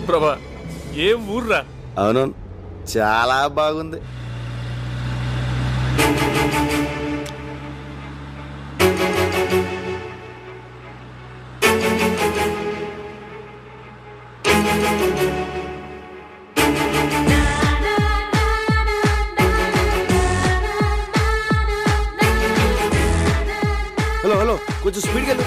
ప్రభా ఏం ఊర్రా? అవునవును, చాలా బాగుంది. హలో హలో, కొంచెం స్పీడ్కి వెళ్ళు.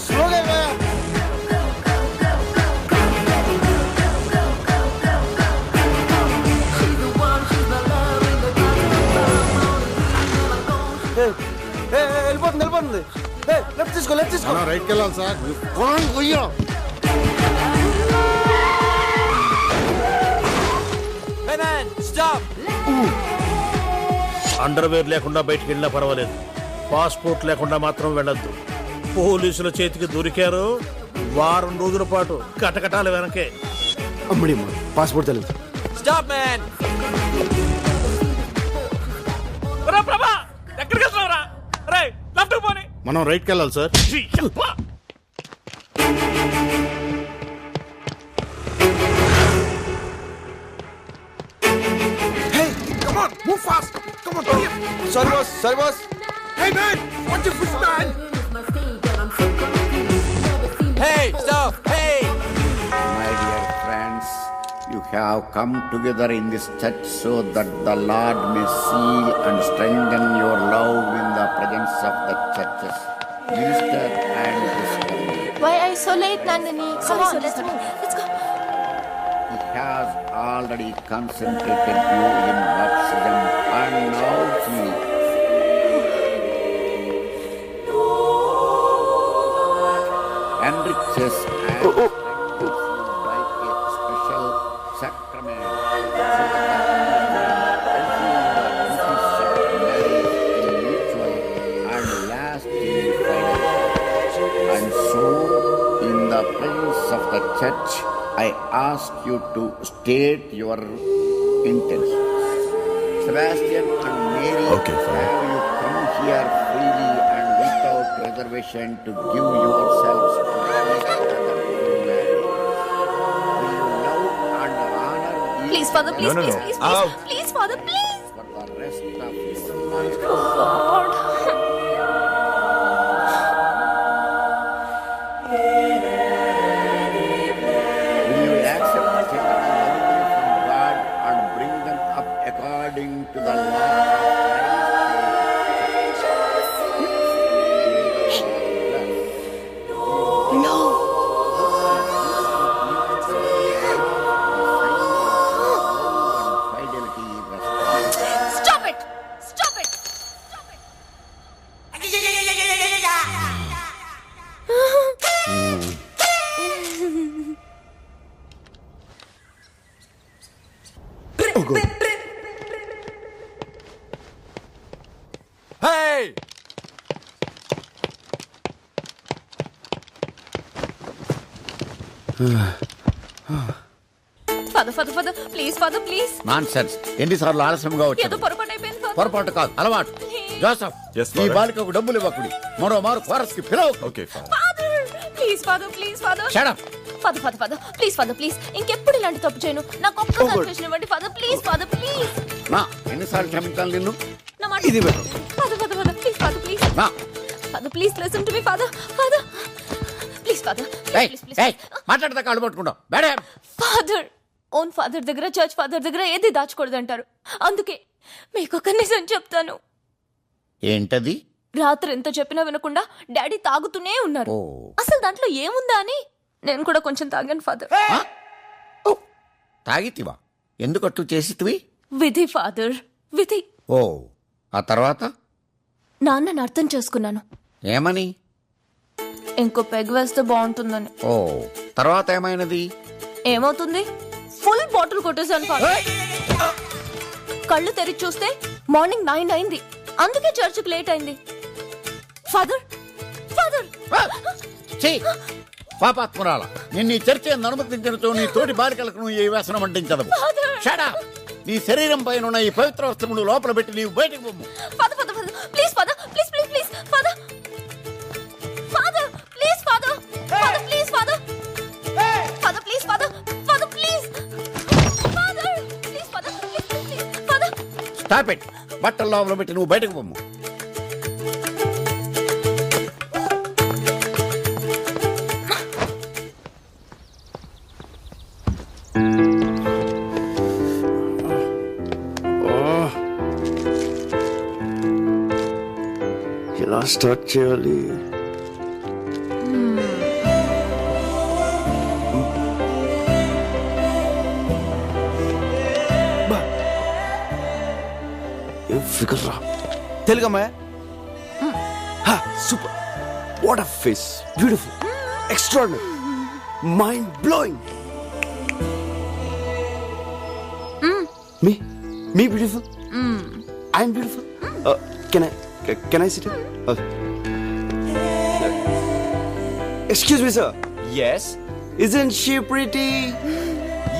స్లోగా వెళ్ళవా? వెళ్ళిపోతుంది వెళ్ళిపోతుంది. లెఫ్ట్ తీసుకో లెఫ్ట్ తీసుకో. రైట్కి వెళ్ళాలి సార్. అండర్వేర్ లేకుండా బయటికి వెళ్ళినా పర్వాలేదు, పాస్పోర్ట్ లేకుండా మాత్రం వెళ్ళొద్దు. పోలీసుల చేతికి దొరికారు, వారం రోజుల పాటు కటకటాల వెనకే. అమ్మడి పాస్పోర్ట్ తెలియదు. Stop man. ప్రభా ఎక్కడికి వెళ్తున్నావురా? రే లెఫ్ట్ పోనీ. మనం రైట్కి వెళ్ళాలి sir. Move fast! Come on, sorry boss, sorry boss. Hey man, what's your push man? Hey, stop, hey! My dear friends, you have come together in this church so that the Lord may seal and strengthen your love in the presence of the churches, minister and sister. Why are you so late, Nandini? Come on, let's move. Let's go. He has already concentrated you in baptism and now he enriches and strengthens you by a special sacrament so that and lasting fidelity. And so, in the presence of the church, I ask you to state your intentions. Sebastian and Mary, Okay, fine. have you come here freely and without reservation to give yourselves to each other in marriage? Will you love and honor each Please, Father, please, No, no, please, no. please, please, Out. please, Father, please. for the rest of your life? God. Will you accept the children lovingly from God and bring them up according to the law of Christ? No. Fidelity is Stop it. Stop it. Stop it. Hey! Father, Father, Father, please, Father, please. Nonsense. ఎన్నిసార్లు ఆలస్యంగా ఏదో వచ్చాడు? పొరపాటు అయిపోయింది, Father. పొరపాటు కాదు, అలవాటు. Joseph, Yes, ఈ Father. బాలికకు డబ్బులు ఇవ్వకుడి. మరోమారు కోరస్ కి పిలవకు. Okay, fine. Father, please, Father, please, Father. Shut up. Father, Father, Father, please, Father, please. ఇంకెప్పుడు ఇలాంటి తప్పు చేయను. నాకు ఒక్క కన్ఫెషన్ ఇవ్వండి, Father, please, Father, please. నా ఎన్నిసార్లు క్షమించాలి నిన్ను? నా మాట ఇది పెట్టు. Father, Father, Father, please, Father, please. నా Father, please listen to me, Father. Father, please, Father. ఏయ్, Please, please, ఏయ్, మాట్లాడదాకా అడ్డు పట్టుకుంటావు. మేడం, ఫాదర్, ఓన్ ఫాదర్ దగ్గర, చర్చ్ ఫాదర్ దగ్గర ఏది దాచకూడదు అంటారు. అందుకే మీకు ఒక నిజం చెప్తాను. ఏంటది? రాత్రి ఎంత చెప్పినా వినకుండా డాడీ తాగుతూనే ఉన్నారు. ఓ. అసలు దాంట్లో ఏముందా అని నేను కూడా కొంచెం తాగాను, ఫాదర్. ఆ? ఓ, తాగితివా? ఎందుకట్టు చేసితివి? విధి ఫాదర్, విధి. ఓ, ఆ తర్వాత నాన్నని అర్థం చేసుకున్నాను. ఏమని? ఇంకో పెగ్ వేస్తే బాగుంటుందని. ఓ, తర్వాత ఏమైనది? ఏమవుతుంది? ఫుల్ బాటిల్ కొట్టేశాను, ఫాదర్. కళ్ళు తెరిచి చూస్తే మార్నింగ్ 9 అయింది. అందుకే చర్చికి లేట్ అయింది. ఫాదర్, ఫాదర్, పాపాత్మురాల, నిన్ను ఈ చర్చ అనుమతించినతో నీ తోటి బాలికలకు నువ్వు ఈ వ్యసనం అంటించదు. Shut up. నీ శరీరం పైన ఉన్న ఈ పవిత్ర వస్త్రములు లోపల పెట్టి నీవు బయటకు పొమ్ము. Father, father, please, father, please, please. Stop it. బట్టల లోపల పెట్టి నువ్వు బయటకు పొమ్ము. ఎలా స్టార్ట్ చేయాలి? ఫిగర్ రా. తెలుగమ్మా? Super. What a face. Beautiful. Extraordinary. Mind blowing. Me beautiful? I'm beautiful? Can I sit here? Excuse me, sir. Yes? Isn't she pretty?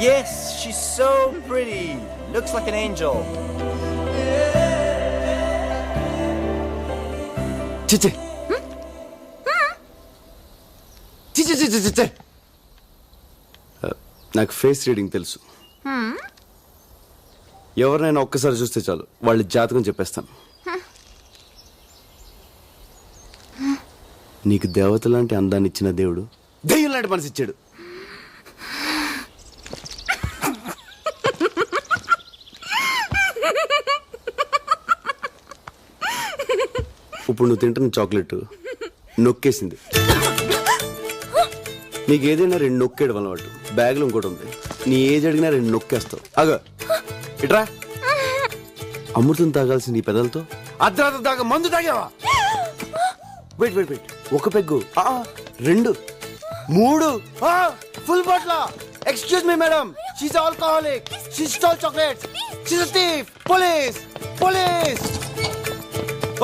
Yes, she's so pretty. Looks like an angel. Chiche. Chiche. నాకు face reading తెలుసు. ఎవరినైనా ఒక్కసారి చూస్తే చాలు వాళ్ళ జాతకం చెప్పేస్తాను. నీకు దేవత లాంటి అందాన్ని ఇచ్చిన దేవుడు దెయ్యం లాంటి మనసు ఇచ్చాడు. ఇప్పుడు నువ్వు తింటున్న చాక్లెట్ నొక్కేసింది. నీకు ఏదైనా 2 నొక్కేయడం అలవాటు. బ్యాగ్లో ఇంకోటి ఉంది. నీ ఏజ్ అడిగినా 2 నొక్కేస్తావు. అగో ఇట్రా. అమృతం తాగాల్సింది ఈ పెదలతో అర్ధరాత్రి దాకా మందు తాగావా? వెయిట్. ఒక peg, 2, 3, full Batla. Excuse me madam, she's alcoholic. She stall chocolates. She's a thief. Police.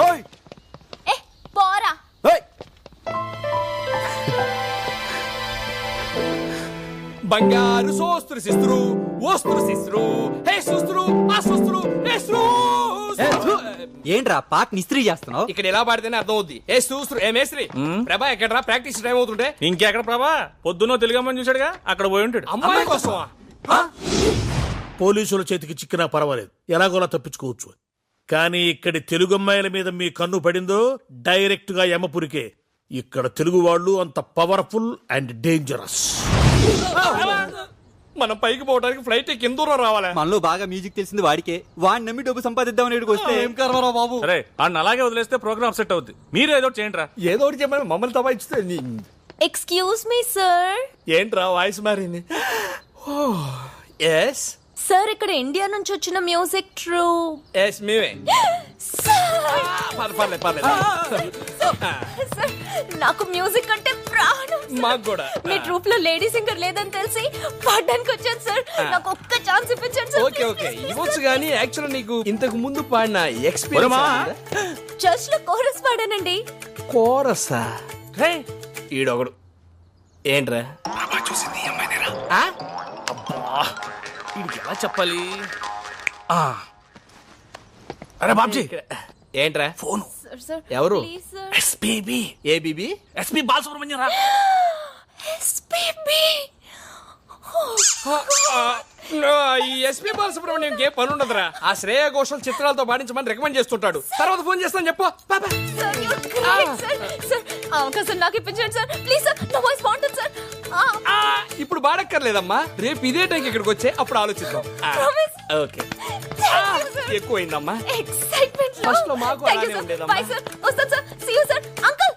ఓయ్ ఏ పోరా. ఓయ్. బంగారు సోస్త్రు సిస్త్రు ఓస్త్రు సిస్త్రు హే సుస్త్రు ఆ సుస్త్రు హే సుస్త్రు. ఏంట్రా పాట ఇస్త్రీ చేస్తున్నావు? ఇక్కడ ఎలా పాడితేనే అర్థం అవుద్ది. ఏ సుస్త్రు ఏ మేస్త్రి. ప్రభా ఎక్కడరా? ప్రాక్టీస్ టైం అవుతుంటే. ఇంకెక్కడ ప్రభా? పొద్దున్నో తెలుగమ్మని చూశాడుగా, అక్కడ పోయి ఉంటాడు. అమ్మాయి కోసమా? పోలీసుల చేతికి చిక్కినా పర్వాలేదు, ఎలాగోలా తప్పించుకోవచ్చు. కానీ ఇక్కడి తెలుగు అమ్మాయిల మీద మీ కన్ను పడిందో డైరెక్ట్ గా యమపురికే. ఇక్కడ తెలుగు వాళ్ళు అంత పవర్ఫుల్ అండ్ డేంజరస్. మనం పైకి పోవడానికి ఫ్లైట్ కింద దూరం రావాలా? మనలో బాగా మ్యూజిక్ తెలిసింది వాడికే. వాడిని నమ్మి డబ్బు సంపాదిద్దామని ఇక్కడికి వస్తే ఏం కర్మరా బాబు. అరే అన్న అలాగే వదిలేస్తే ప్రోగ్రామ్ సెట్ అవుద్ది. మీరు ఏదో చేయండి రా. ఏదో ఒకటి చెప్పని మమ్మల్ని తప్ప ఇస్తే. Excuse me sir. ఏంట్రా వాయిస్ మారింది? ఎస్ సార్, ఇక్కడ ఇండియా నుంచి వచ్చిన మ్యూజిక్ ట్రూప్. ఎస్ మేమే. పర్లేదు. సార్, నాకు మ్యూజిక్ అంటే ప్రాణం. మాకు కూడా. మీ ట్రూప్ లో లేడీ సింగర్ లేదని తెలిసి పాడడానికి వచ్చాను సార్. నాకు ఒక్క ఛాన్స్ ఇప్పించండి సార్. ఓకే ఇవ్వచ్చు కానీ యాక్చువల్ నీకు ఇంతకు ముందు పాడిన ఎక్స్పీరియన్స్. చర్చ్ లో కోరస్ పాడానండి. కోరసా? ఈడొకడు ఏంట్రా చూసింది అమ్మాయినేరా? అబ్బా వీడికి ఎలా చెప్పాలి? అరే బాబ్జీ, ఏంట్రా ఫోన్. సార్ ఎవరు? Please sir. SPB. ABB? SP Balasubrahmanyam రా. ఎస్పీబీ. ఈ ఎస్పీ బాలసుబ్రహ్మణ్యం ఏ పని ఉండదురా. ఆ శ్రేయ ఘోషల్ చిత్రాలతో పాడించమని రికమెండ్ చేస్తుంటాడు. తర్వాత ఫోన్ చేస్తాను చెప్పు. Sir you're great, sir. Sir, అవకాశం నాకు ఇప్పించండి సార్. ప్లీజ్ సార్, నా వాయిస్ బాగుంటుంది సార్. ఇప్పుడు బాడక్కర్లేదమ్మా, రేపు ఇదే టైంకి ఇక్కడికి వచ్చే అప్పుడు ఆలోచిద్దాం. Promise. Okay. Thank you, sir. ఎక్కువైందమ్మా. Excitement లో. First లో మాకు Thank you, అలానే sir. ఉండేదమ్మా. Bye, sir. వస్తాను sir. See you, sir. Uncle.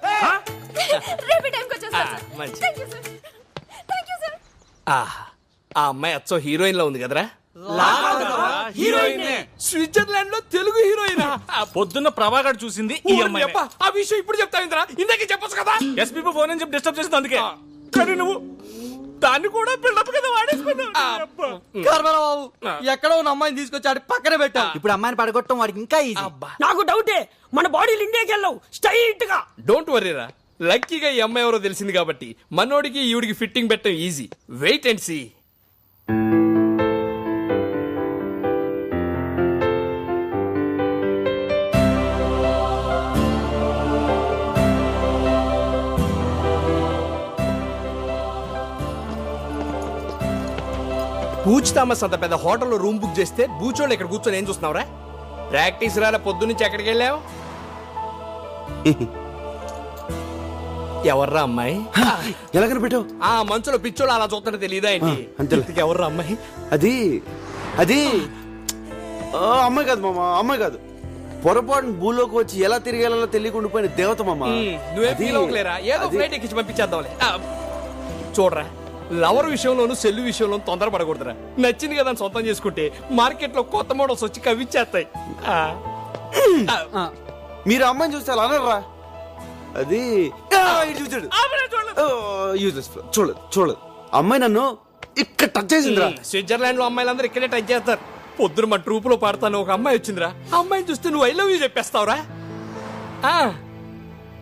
రేపు ఈ టైంకి వచ్చేస్తాను సార్. మంచిది. Thank you, sir. Thank you, sir. ఆ అమ్మాయి అచ్చో హీరోయిన్ లో ఉంది కదరా? హీరోయిన్. స్విట్జర్లాండ్ లో తెలుగు హీరోయిన్. పొద్దున్న ప్రభాకర్ చూసింది ఈ అమ్మాయి. ఆ విషయం ఇప్పుడు చెప్తావింద్రా, ఇందాకే చెప్పొచ్చు కదా. ఎస్పీపీ ఫోన్ అని చెప్పి డిస్టర్బ్ చేసింది అందుకే. కానీ నువ్వు దాన్ని కూడా బిల్డప్ కదా వాడేసుకున్నావు. బాబు ఎక్కడో ఉన్న అమ్మాయిని తీసుకొచ్చాడు పక్కన పెట్టా. ఇప్పుడు అమ్మాయిని పడగొట్టడం వాడికి ఇంకా ఈజీ. నాకు డౌటే, మన బాడీలు ఇండియాకి వెళ్ళవు స్ట్రైట్ గా. డోంట్ వరీరా, లక్కీగా ఈ అమ్మాయి ఎవరో తెలిసింది కాబట్టి మనోడికి ఈవిడికి ఫిట్టింగ్ పెట్టడం ఈజీ. Wait and see. పూచ్ థామస్ అంత పెద్ద హోటల్లో రూమ్ బుక్ చేస్తే బూచోళ్ళు ఇక్కడ కూర్చొని ఏం చూస్తున్నావురా? ప్రాక్టీస్ రాలే పొద్దున్నుంచి ఎక్కడికి వెళ్ళావు? ఎవర్రా అమ్మాయి? ఎలా కనిపెట్టావు? ఆ మంచులో పిచ్చోళ్ళు అలా చూస్తుంటే తెలియదా ఏంటి? అంతే. ఎవర్రా అమ్మాయి? అది అది అమ్మాయి కాదు మామ, అమ్మాయి కాదు. పొరపాటున భూలోకి వచ్చి ఎలా తిరిగేలా తెలియకుండా పోయిన దేవత మామ. నువ్వే అది- ఫీల్ అవ్వలేరా? ఏదో అది- ఫ్లైట్ ఎక్కించి పంపించేద్దాంలే. చూడరా, లవర్ విషయంలోను సెల్లు విషయంలోను తొందరపడకూడదురా. నచ్చింది కదా అని సొంతం చేసుకుంటే మార్కెట్ లో కొత్త మోడల్స్ వచ్చి కవిచ్చేస్తాయి. మీరు అమ్మాయిని చూస్తే అలా అనర్రా. అది ఇటు చూచాడు. చూడలేదు చూడలేదు. అమ్మాయి నన్ను ఇక్కడ టచ్ చేసిందిరా. స్విట్జర్లాండ్ లో అమ్మాయిలందరూ ఇక్కడే టచ్ చేస్తారు. పొద్దున మా ట్రూప్ లో పాడతాను ఒక అమ్మాయి వచ్చిందిరా. ఆ అమ్మాయిని చూస్తే నువ్వు ఐ లవ్ యూ చెప్పేస్తావురా.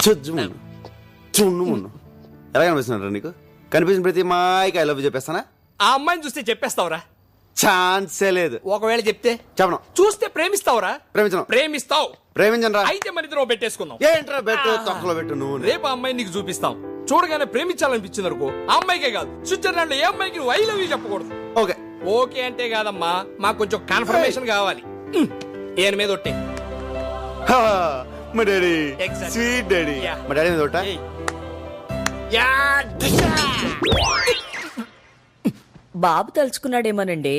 చూడు మొన్ను ఎలా కనిపిస్తున్నారా నీకు? కనిపించిన ప్రతి మాయకి ఐ లవ్ చెప్పేస్తానా? ఆ అమ్మాయిని చూస్తే చెప్పేస్తావురా? ఛాన్సే లేదు. ఒకవేళ చెప్తే చెప్పను. చూస్తే ప్రేమిస్తావురా? ప్రేమించను. ప్రేమిస్తావు. ప్రేమించను. అయితే మన ఇద్దరం పెట్టేసుకుందాం. ఏంట్రా పెట్టు తొక్కలో పెట్టు నువ్వు. రేపు ఆ అమ్మాయిని నీకు చూపిస్తాం. చూడగానే ప్రేమించాలనిపించింది అనుకో, ఆ అమ్మాయికే కాదు స్విట్జర్లాండ్ లో ఏ అమ్మాయికి నువ్వు ఐ లవ్ యూ చెప్పకూడదు. ఓకే ఓకే అంటే కాదమ్మా, మాకు కొంచెం కన్ఫర్మేషన్ కావాలి. ఏని మీద ఒట్టే. మా daddy Exactly. Sweet daddy. Yeah. మా డాడీ మీద ఒకటా? ఏయ్. యా డిషా. బాబు తలుచుకున్నాడేమోనండి.